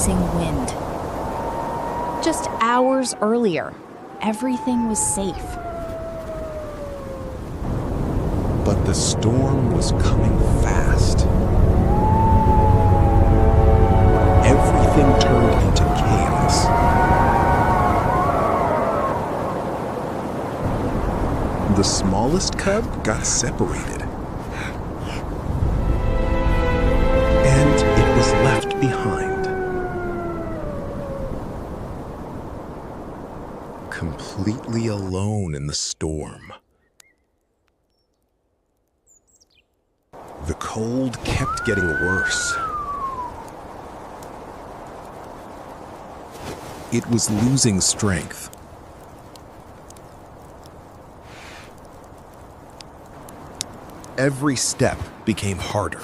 racing wind. Just hours earlier, everything was safe. But the storm was coming fast. Everything turned into chaos. The smallest cub got separated. And it was left behind. Completely alone in the storm. The cold kept getting worse. It was losing strength. Every step became harder.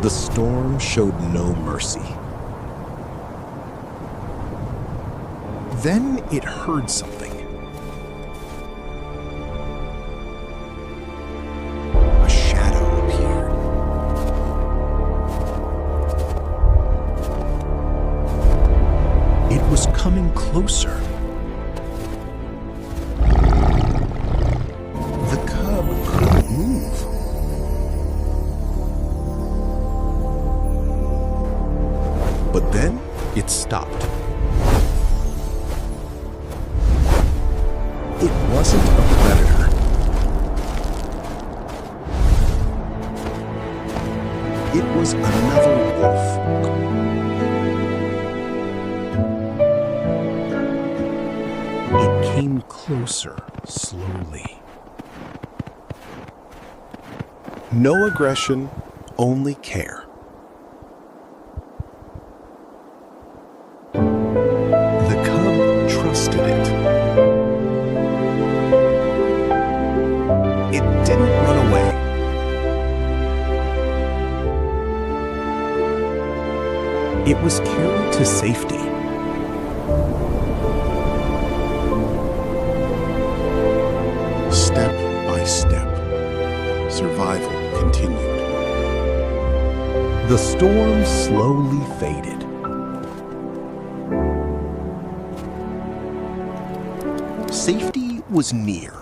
The storm showed no mercy. Then it heard something. A shadow appeared. It was coming closer. The cub couldn't move. But then it stopped. It wasn't a predator. It was another wolf. It came closer, slowly. No aggression, only care. The cub trusted it. It didn't run away. It was carried to safety. Step by step, survival continued. The storm slowly faded. Safety was near.